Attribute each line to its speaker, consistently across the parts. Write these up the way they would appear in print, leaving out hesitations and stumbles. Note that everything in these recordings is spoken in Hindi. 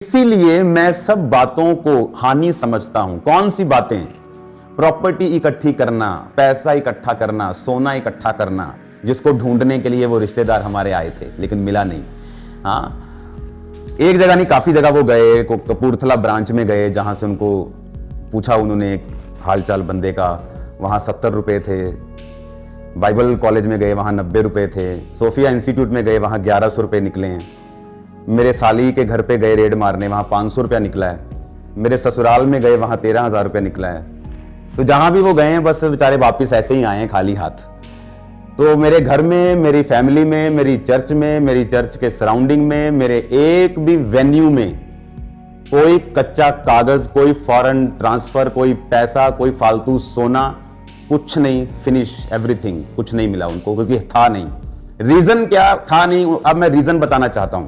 Speaker 1: इसीलिए मैं सब बातों को हानि समझता हूं। कौन सी बातें? प्रॉपर्टी इकट्ठी करना, पैसा इकट्ठा करना, सोना इकट्ठा करना, जिसको ढूंढने के लिए वो रिश्तेदार हमारे आए थे लेकिन मिला नहीं। हाँ, एक जगह नहीं, काफी जगह वो गए। कपूरथला ब्रांच में गए, जहां से उनको पूछा उन्होंने हालचाल बंदे का, वहां 70 रुपए थे। बाइबल कॉलेज में गए, वहां 90 रुपए थे। सोफिया इंस्टीट्यूट में गए, वहां 1100 रुपए निकले हैं। मेरे साली के घर पे गए रेड मारने, वहां 500 रुपया निकला है। मेरे ससुराल में गए, वहां 13,000 रुपया निकला है। तो जहां भी वो गए हैं बस बेचारे वापिस ऐसे ही आए हैं खाली हाथ। तो मेरे घर में, मेरी फैमिली में, मेरी चर्च में, मेरी चर्च के सराउंडिंग में, मेरे एक भी वेन्यू में कोई कच्चा कागज, कोई फॉरेन ट्रांसफर, कोई पैसा, कोई फालतू सोना, कुछ नहीं। फिनिश एवरीथिंग, कुछ नहीं मिला उनको, क्योंकि था नहीं। रीजन क्या था? नहीं, अब मैं रीजन बताना चाहता हूं।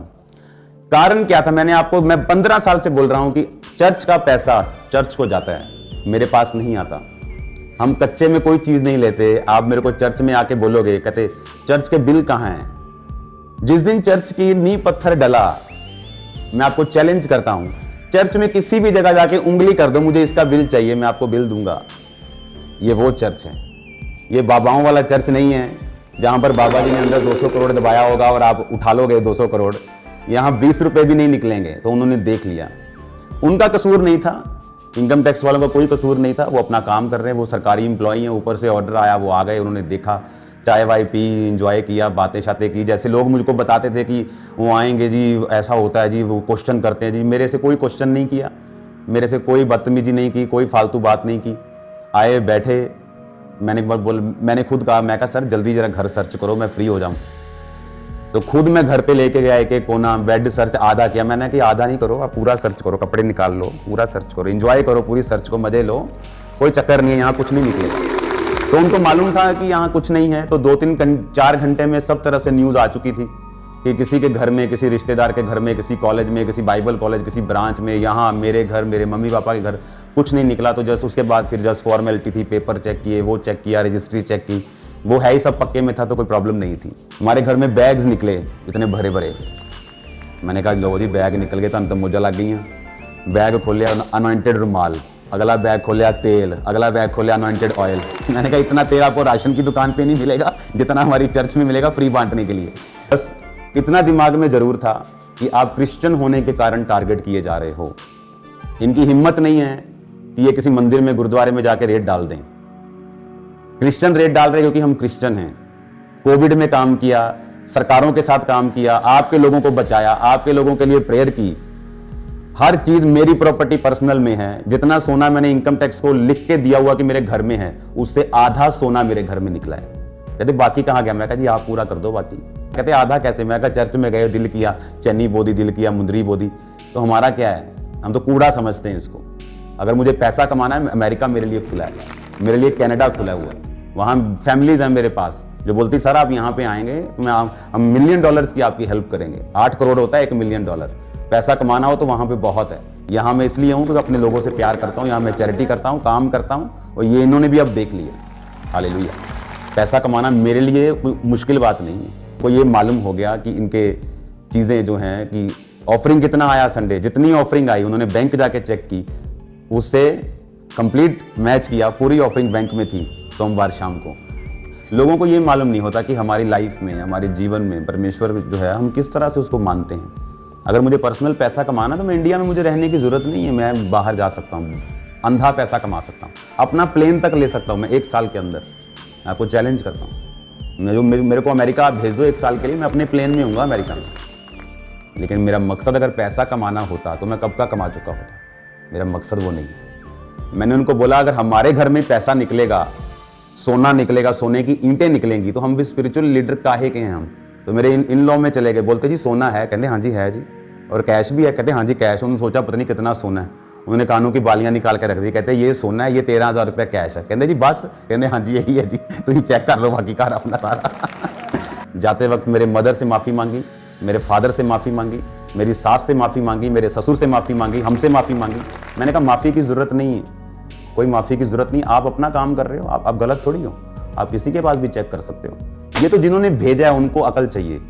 Speaker 1: कारण क्या था? मैं 15 साल से बोल रहा हूं कि चर्च का पैसा चर्च को जाता है, मेरे पास नहीं आता। हम कच्चे में कोई चीज नहीं लेते। आप मेरे को चर्च में आके बोलोगे, कहते चर्च के बिल कहां हैं? जिस दिन चर्च की नींव पत्थर डला, मैं आपको चैलेंज करता हूं, चर्च में किसी भी जगह जाके उंगली कर दो, मुझे इसका बिल चाहिए, मैं आपको बिल दूंगा। ये वो चर्च है। ये बाबाओं वाला चर्च नहीं है जहां पर बाबा जी ने अंदर 200 करोड़ दबाया होगा और आप उठा लोगे 200 करोड़। यहां 20 रुपए भी नहीं निकलेंगे। तो उन्होंने देख लिया, उनका कसूर नहीं था, इनकम टैक्स वालों का कोई कसूर नहीं था। वो अपना काम कर रहे हैं, वो सरकारी एम्प्लॉई हैं। ऊपर से ऑर्डर आया, वो आ गए, उन्होंने देखा, चाय वाय पी, इंजॉय किया, बातें शातें की। जैसे लोग मुझको बताते थे कि वो आएंगे जी, ऐसा होता है जी, वो क्वेश्चन करते हैं जी। मेरे से कोई क्वेश्चन नहीं किया, मेरे से कोई बदतमीजी नहीं की, कोई फालतू बात नहीं की। आए, बैठे, मैंने खुद कहा, मैं कहा सर जल्दी जरा घर सर्च करो, मैं फ्री हो जाऊं। तो खुद मैं घर पे लेके गया, एक कोना बेड सर्च आधा किया। मैंने कि आधा नहीं करो, आप पूरा सर्च करो, कपड़े निकाल लो, पूरा सर्च करो, एंजॉय करो पूरी सर्च को, मजे लो, कोई चक्कर नहीं है, यहाँ कुछ नहीं निकलेगा। तो उनको मालूम था कि यहाँ कुछ नहीं है। तो 2-3-4 घंटे में सब तरफ से न्यूज आ चुकी थी कि किसी के घर में, किसी रिश्तेदार के घर में, किसी कॉलेज में, किसी बाइबल कॉलेज, किसी ब्रांच में, यहाँ मेरे घर, मेरे मम्मी पापा के घर कुछ नहीं निकला। तो जस्ट उसके बाद फिर जस्ट फॉर्मेलिटी थी, पेपर चेक किए, वो चेक किया, रजिस्ट्री चेक की, वो है ही सब पक्के में था, तो कोई प्रॉब्लम नहीं थी। हमारे घर में बैग्स निकले इतने भरे भरे। मैंने कहा लो जी, बैग निकल गए तो मुझे लग गई हैं। बैग खोले अनॉइंटेड रुमाल, अगला बैग खोले तेल, अगला बैग खोले अनॉइंटेड ऑयल। मैंने कहा इतना तेल आपको राशन की दुकान पे नहीं मिलेगा जितना हमारी चर्च में मिलेगा फ्री बांटने के लिए। बस इतना दिमाग में जरूर था कि आप क्रिश्चियन होने के कारण टारगेट किए जा रहे हो। इनकी हिम्मत नहीं है कि ये किसी मंदिर में, गुरुद्वारे में जाके रेट डाल दें। क्रिश्चियन रेट डाल रहे क्योंकि हम क्रिश्चियन हैं। कोविड में काम किया, सरकारों के साथ काम किया, आपके लोगों को बचाया, आपके लोगों के लिए प्रेयर की। हर चीज मेरी प्रॉपर्टी पर्सनल में है। जितना सोना मैंने इनकम टैक्स को लिख के दिया हुआ कि मेरे घर में है, उससे आधा सोना मेरे घर में निकला है। कहते बाकी कहां गया? मैं कहा जी आप पूरा कर दो बाकी। कहते आधा कैसे? मैं कहा चर्च में गए, दिल किया, चन्नी बोदी, दिल किया, मुंदरी बोदी। तो हमारा क्या है? हम तो कूड़ा समझते हैं इसको। अगर मुझे पैसा कमाना है, अमेरिका मेरे लिए खुला है, मेरे लिए कनाडा खुला हुआ है। वहाँ फैमिलीज हैं मेरे पास जो बोलती सर आप यहाँ पे आएंगे तो हम $1 मिलियन की आपकी हेल्प करेंगे। 8 करोड़ होता है $1 मिलियन। पैसा कमाना हो तो वहाँ पे बहुत है। यहाँ मैं इसलिए हूँ क्योंकि अपने लोगों से प्यार करता हूँ, यहाँ मैं चैरिटी करता हूँ, काम करता हूँ, और ये इन्होंने भी अब देख लिया। हालेलुया। पैसा कमाना मेरे लिए कोई मुश्किल बात नहीं है। को ये मालूम हो गया कि इनके चीज़ें जो हैं कि ऑफरिंग कितना आया संडे, जितनी ऑफरिंग आई उन्होंने बैंक जाके चेक की, उससे कंप्लीट मैच किया। पूरी ऑफरिंग बैंक में थी सोमवार शाम को। लोगों को ये मालूम नहीं होता कि हमारी लाइफ में, हमारे जीवन में परमेश्वर जो है, हम किस तरह से उसको मानते हैं। अगर मुझे पर्सनल पैसा कमाना तो मैं इंडिया में, मुझे रहने की जरूरत नहीं है, मैं बाहर जा सकता हूँ, अंधा पैसा कमा सकता हूँ, अपना प्लेन तक ले सकता हूँ मैं 1 साल के अंदर। मैं आपको चैलेंज करता हूँ, मेरे को अमेरिका आप भेज दो 1 साल के लिए, मैं अपने प्लेन में हूँगा अमेरिका में। लेकिन मेरा मकसद अगर पैसा कमाना होता तो मैं कब का कमा चुका होता। मेरा मकसद वो नहीं। मैंने उनको बोला अगर हमारे घर में पैसा निकलेगा, सोना निकलेगा, सोने की ईंटें निकलेंगी, तो हम भी स्पिरिचुअल लीडर काहे के हैं हम। तो मेरे इन लॉ में चले गए, बोलते जी सोना है? कहते हाँ जी है जी। और कैश भी है? कहते हाँ जी कैश। उन्होंने सोचा पता नहीं कितना सोना है, उन्होंने कानों की बालियां निकाल के रख दी। कहते ये सोना है, ये 13,000 रुपया कैश है। कहते जी बस? कहते हाँ जी यही है जी, तो ये चेक कर लो बाकी कार अपना सारा। जाते वक्त मेरे मदर से माफ़ी मांगी, मेरे फादर से माफ़ी मांगी, मेरी सास से माफ़ी मांगी, मेरे ससुर से माफ़ी मांगी, हमसे माफ़ी मांगी। मैंने कहा माफ़ी की ज़रूरत नहीं है, कोई माफ़ी की ज़रूरत नहीं। आप अपना काम कर रहे हो, आप गलत थोड़ी हो, आप किसी के पास भी चेक कर सकते हो। ये तो जिन्होंने भेजा है उनको अकल चाहिए।